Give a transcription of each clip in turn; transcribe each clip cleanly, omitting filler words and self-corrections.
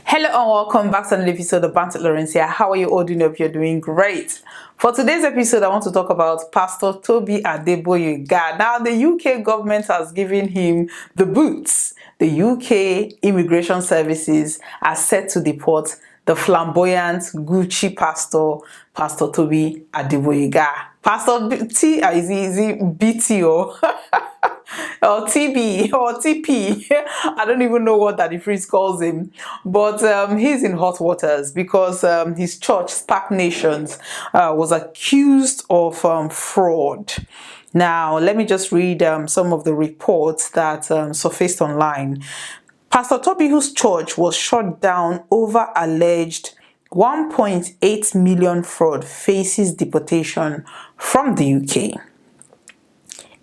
Hello and welcome back to another episode of Bantz Lawrencia. How are you all doing? Hope you're doing great. For today's episode, I want to talk about Pastor Tobi Adeboyega. Now, the UK government has given him the boots. The UK Immigration Services are set to deport the flamboyant Gucci pastor, Pastor Tobi Adeboyega. Pastor T, is it BT or or TB or TP? I don't even know what Daddy Freeze calls him, but he's in hot waters because his church, Spark Nations, was accused of fraud. Now, let me just read some of the reports that surfaced online. Pastor Tobi, whose church was shut down over alleged 1.8 million fraud, faces deportation from the UK.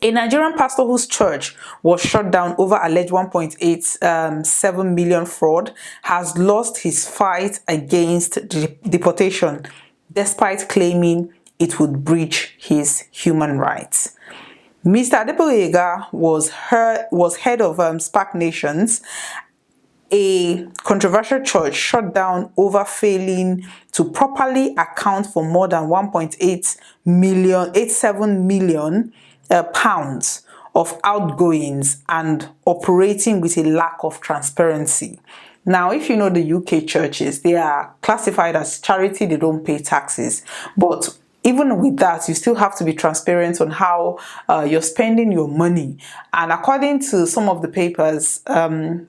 A Nigerian pastor whose church was shut down over alleged 1.87 million fraud has lost his fight against deportation, despite claiming it would breach his human rights. Mr. Adeboyega was head of Spark Nations, a controversial church shut down over failing to properly account for more than 1.87 million pounds of outgoings and operating with a lack of transparency. Now, if you know the UK churches, they are classified as charity, they don't pay taxes. But even with that, you still have to be transparent on how you're spending your money. And according to some of the papers, Pastor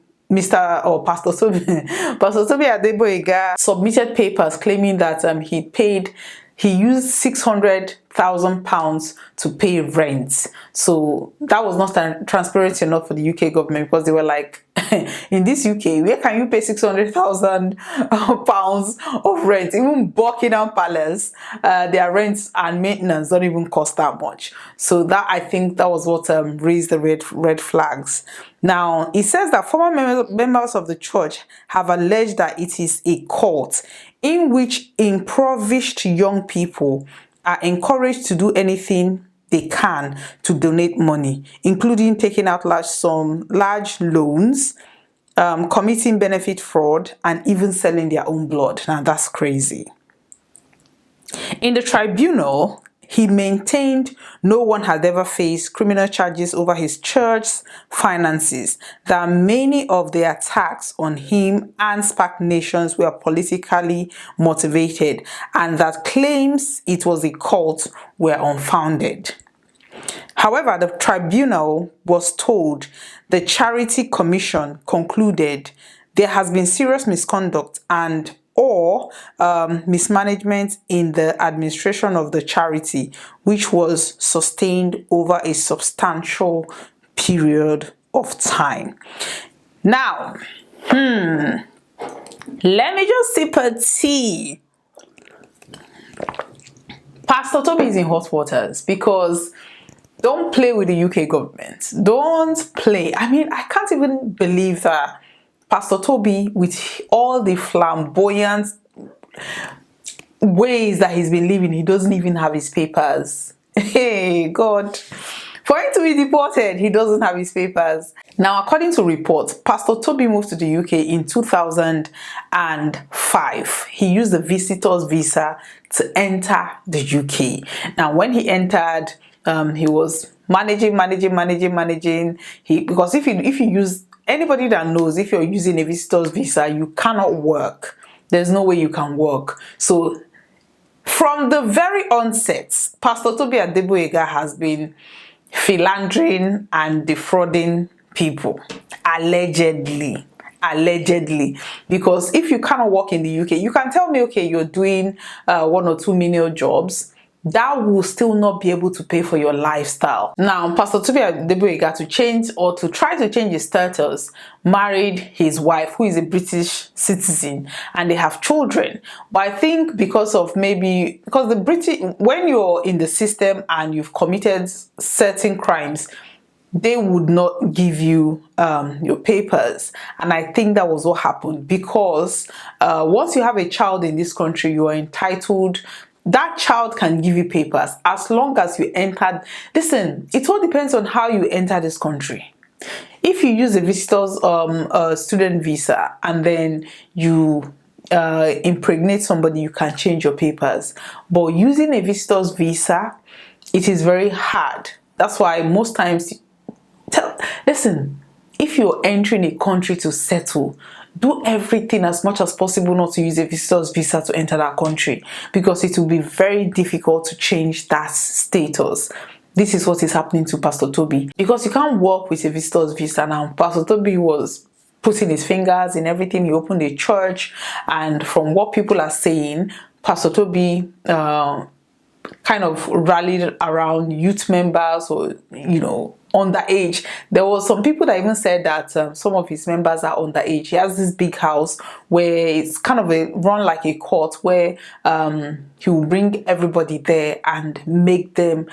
Tobi Adeboyega submitted papers claiming that he used £600,000 to pay rent. So that was not transparent enough for the UK government, because they were like, in this UK, where can you pay £600,000 of rent? Even Buckingham Palace, their rents and maintenance don't even cost that much. So that, I think that was what raised the red flags. Now, it says that former members of the church have alleged that it is a cult in which impoverished young people are encouraged to do anything they can to donate money, including taking out large loans, committing benefit fraud, and even selling their own blood. Now, that's crazy. In the tribunal, he maintained no one had ever faced criminal charges over his church's finances, that many of the attacks on him and Spark Nations were politically motivated, and that claims it was a cult were unfounded. However, the tribunal was told the Charity Commission concluded there has been serious misconduct or mismanagement in the administration of the charity, which was sustained over a substantial period of time. Now, let me just sip a tea. Pastor Tobi is in hot waters because don't play with the UK government. Don't play. I mean, I can't even believe that Pastor Tobi, with all the flamboyant ways that he's been living, he doesn't even have his papers. Hey, God. For him to be deported, he doesn't have his papers. Now, according to reports, Pastor Tobi moved to the UK in 2005. He used the visitor's visa to enter the UK. Now, when he entered, he was managing. Because if you use, anybody that knows, if you're using a visitor's visa, you cannot work. There's no way you can work. So from the very onset, Pastor Tobi Adeboyega has been philandering and defrauding people, allegedly. Because if you cannot work in the UK, you can tell me, okay, you're doing 1 or 2 menial jobs. That will still not be able to pay for your lifestyle. Now, Pastor Tobi Adeboyega, to try to change his status, married his wife, who is a British citizen, and they have children. But I think because the British, when you're in the system and you've committed certain crimes, they would not give you your papers. And I think that was what happened, because once you have a child in this country, you are entitled. That child can give you papers as long as you entered. Listen, it all depends on how you enter this country. if you use a visitor's student visa and then you impregnate somebody, you can change your papers. But using a visitor's visa, it is very hard. That's why most times, listen, if you're entering a country to settle, do everything as much as possible not to use a visitor's visa to enter that country, because it will be very difficult to change that status. This is what is happening to Pastor Tobi, because you can't work with a visitor's visa now. Pastor Tobi was putting his fingers in everything. He opened a church, and from what people are saying, Pastor Tobi kind of rallied around youth members, or underage. There was some people that even said that some of his members are underage. He has this big house where it's kind of run like a court, where he will bring everybody there and make them.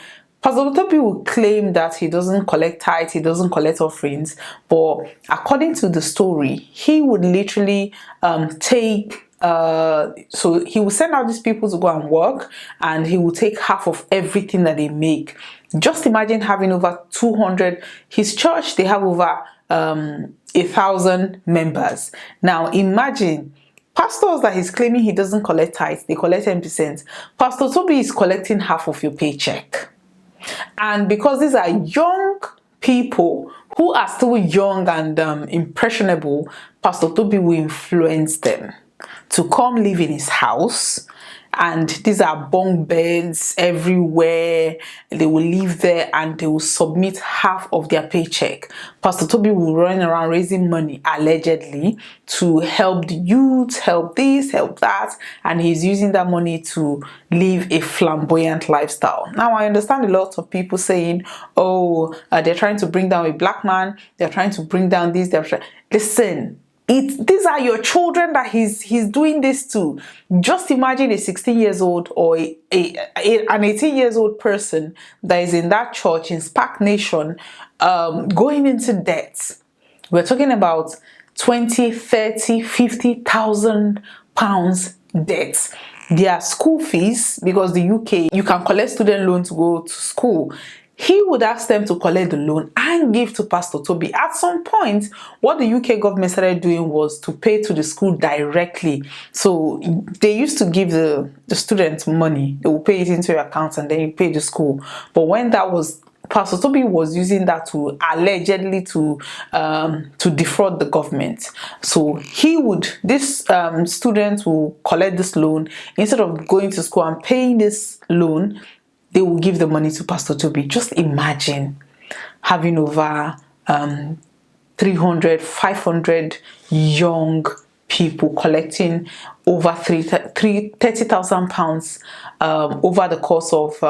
Pastor Tobi will claim that he doesn't collect tithes, he doesn't collect offerings, but according to the story, he would literally take so he will send out these people to go and work, and he will take half of everything that they make. Just imagine having over 200. His church, they have over 1,000 members. Now imagine pastors that he's claiming he doesn't collect tithes, they collect 10%. Pastor Tobi is collecting half of your paycheck. And because these are young people who are still young and impressionable, Pastor Tobi will influence them to come live in his house. And these are bunk beds everywhere. They will live there and they will submit half of their paycheck. Pastor Tobi will run around raising money, allegedly, to help the youth, help this, help that. And he's using that money to live a flamboyant lifestyle. Now, I understand a lot of people saying, oh, they're trying to bring down a black man. They're trying to bring down this. Listen. These are your children that he's doing this to. Just imagine a 16 years old or an 18 years old person that is in that church in Spark Nation going into debt. We're talking about 20, 30, 50,000 pounds debt. Their school fees, because the UK, you can collect student loan to go to school. He would ask them to collect the loan and give to Pastor Tobi. At some point, what the UK government started doing was to pay to the school directly. So they used to give the students money. They will pay it into your account and then you pay the school. But when that was, Pastor Tobi was using that to allegedly to defraud the government. So this student will collect this loan. Instead of going to school and paying this loan, they will give the money to Pastor Tobi. Just imagine having over 300, 500 young people collecting over 30,000 pounds over the course of,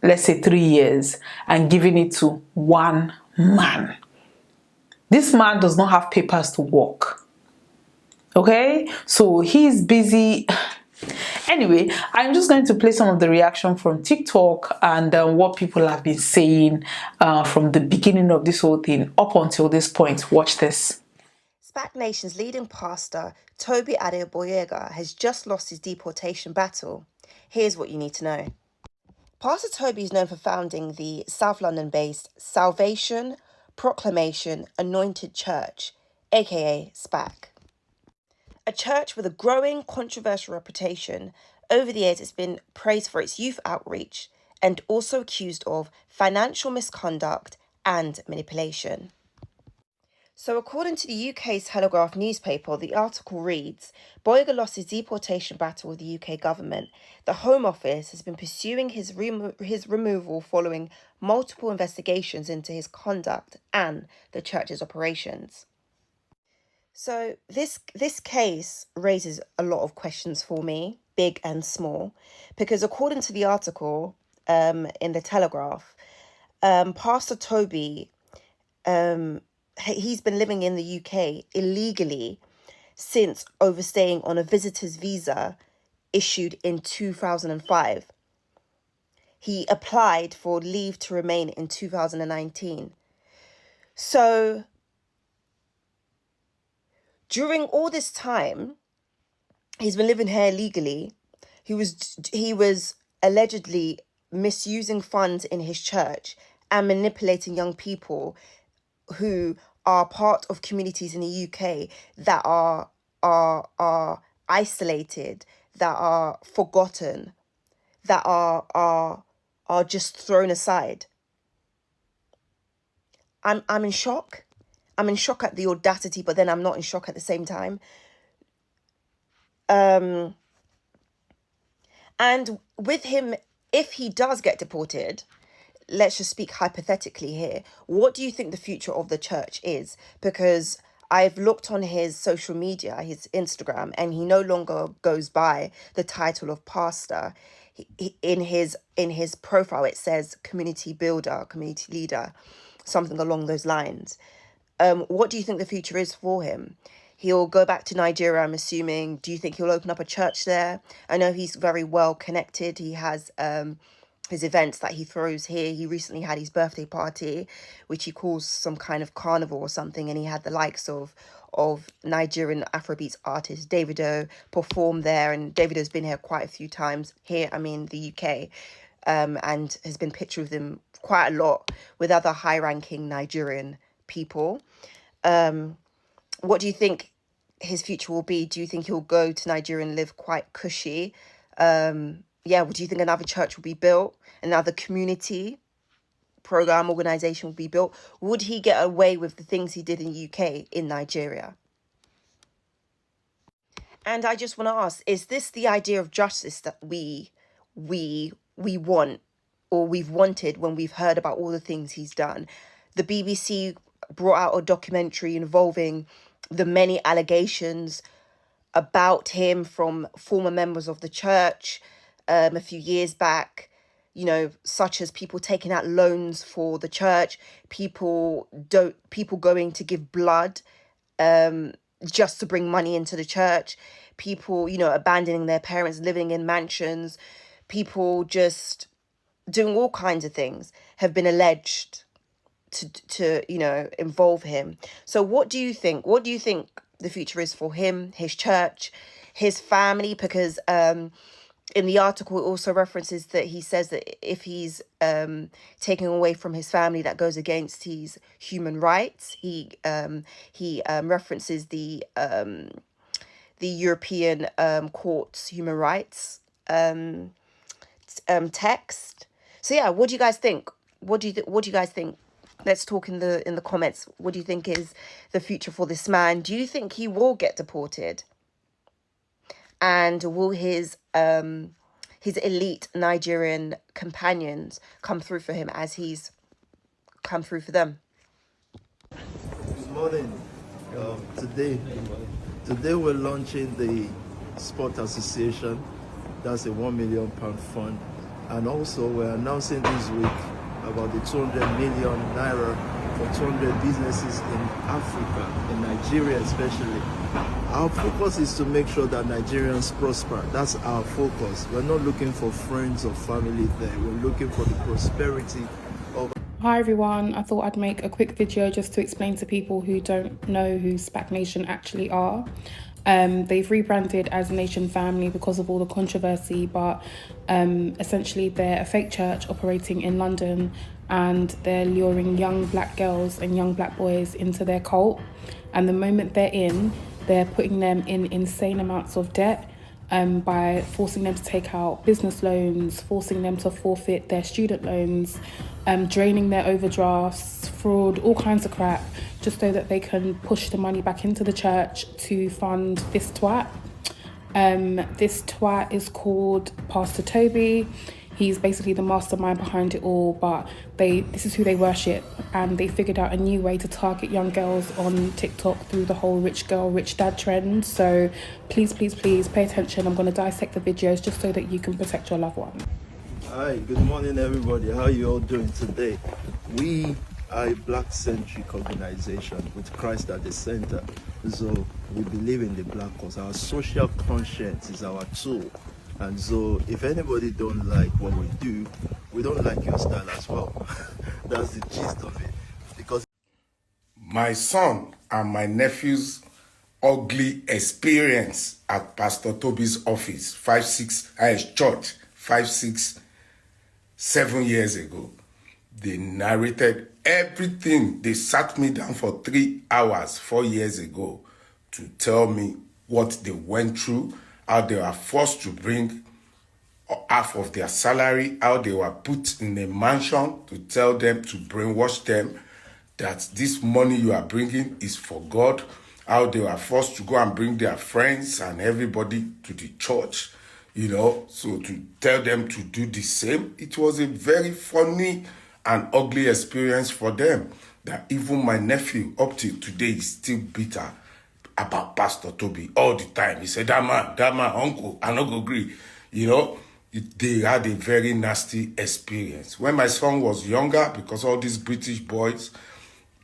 let's say, 3 years, and giving it to one man. This man does not have papers to work. Okay? So he's busy. Anyway, I'm just going to play some of the reaction from TikTok and what people have been saying from the beginning of this whole thing up until this point. Watch this. SPAC Nation's leading pastor, Tobi Adeboyega, has just lost his deportation battle. Here's what you need to know. Pastor Tobi is known for founding the South London-based Salvation Proclamation Anointed Church, aka SPAC. A church with a growing controversial reputation. Over the years, it's been praised for its youth outreach and also accused of financial misconduct and manipulation. So according to the UK's Telegraph newspaper, the article reads, Boyega lost his deportation battle with the UK government. The Home Office has been pursuing his removal following multiple investigations into his conduct and the church's operations. So this case raises a lot of questions for me, big and small, because according to the article in the Telegraph, Pastor Tobi, he's been living in the UK illegally since overstaying on a visitor's visa issued in 2005. He applied for leave to remain in 2019. So during all this time, he's been living here legally. He was allegedly misusing funds in his church and manipulating young people who are part of communities in the UK that are isolated, that are forgotten, that are just thrown aside. I'm in shock. I'm in shock at the audacity, but then I'm not in shock at the same time. And with him, if he does get deported, let's just speak hypothetically here. What do you think the future of the church is? Because I've looked on his social media, his Instagram, and he no longer goes by the title of pastor. In his profile, it says community builder, community leader, something along those lines. What do you think the future is for him? He'll go back to Nigeria, I'm assuming. Do you think he'll open up a church there? I know he's very well connected. He has his events that he throws here. He recently had his birthday party, which he calls some kind of carnival or something, and he had the likes of Nigerian Afrobeats artist Davido perform there, and Davido's been here quite a few times. Here, I mean the UK, and has been pictured with him quite a lot with other high-ranking Nigerian people. What do you think his future will be? Do you think he'll go to Nigeria and live quite cushy? Do you think another church will be built? Another community program organization will be built? Would he get away with the things he did in the UK in Nigeria? And I just want to ask, is this the idea of justice that we want, or we've wanted when we've heard about all the things he's done? The BBC brought out a documentary involving the many allegations about him from former members of the church a few years back, such as people taking out loans for the church, people going to give blood just to bring money into the church, people, abandoning their parents, living in mansions, people just doing all kinds of things have been alleged to involve him. So what do you think the future is for him, his church, his family? Because in the article it also references that he says that if he's taking away from his family, that goes against his human rights. He references the European Court's human rights text. So yeah, what do you guys think? What do you guys think? Let's talk in the comments. What do you think is the future for this man? Do you think he will get deported? And will his elite Nigerian companions come through for him as he's come through for them? Good morning. Today we're launching the Sport Association. That's a £1 million fund. And also we're announcing this week about the 200 million naira for 200 businesses in Africa, in Nigeria especially. Our focus is to make sure that Nigerians prosper. That's our focus. We're not looking for friends or family there. We're looking for the prosperity of... Hi everyone, I thought I'd make a quick video just to explain to people who don't know who SPAC Nation actually are. They've rebranded as Nation Family because of all the controversy, but essentially they're a fake church operating in London, and they're luring young black girls and young black boys into their cult. And the moment they're in, they're putting them in insane amounts of debt by forcing them to take out business loans, forcing them to forfeit their student loans, draining their overdrafts, fraud, all kinds of crap, just so that they can push the money back into the church to fund this twat. This twat is called Pastor Tobi. He's basically the mastermind behind it all, but this is who they worship, and they figured out a new way to target young girls on TikTok through the whole rich girl, rich dad trend. So please pay attention. I'm going to dissect the videos just so that you can protect your loved one. Hi, good morning everybody. How are you all doing today? We are a black-centric organization with Christ at the center. So we believe in the black cause. Our social conscience is our tool. And so if anybody don't like what we do, we don't like your style as well. That's the gist of it. Because my son and my nephew's ugly experience at Pastor Tobi's office, 7 years ago, They narrated everything. They sat me down for 3 hours 4 years ago to tell me what they went through, how they were forced to bring half of their salary, how they were put in a mansion to tell them, to brainwash them that this money you are bringing is for God, how they were forced to go and bring their friends and everybody to the church, so to tell them to do the same. It was a very funny and ugly experience for them, that even my nephew up till today is still bitter about Pastor Tobi all the time. He said, that man, uncle, I no go agree. They had a very nasty experience. When my son was younger, because all these British boys,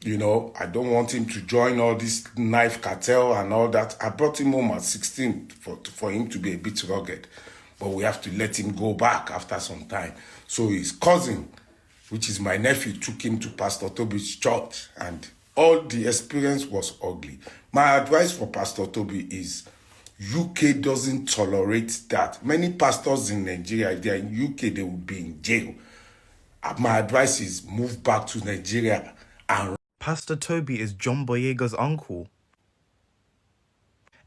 I don't want him to join all this knife cartel and all that. I brought him home at 16 for him to be a bit rugged. But we have to let him go back after some time. So his cousin, which is my nephew, took him to Pastor Tobi's church. And all the experience was ugly. My advice for Pastor Tobi is, UK doesn't tolerate that. Many pastors in Nigeria, if they are in UK, they will be in jail. My advice is move back to Nigeria and... Pastor Tobi is John Boyega's uncle.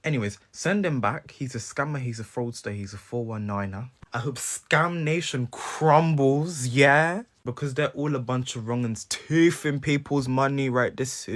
Anyways, send him back. He's a scammer, he's a fraudster, he's a 419er. I hope Scam Nation crumbles, yeah? Because they're all a bunch of wrong-uns, toothing people's money right this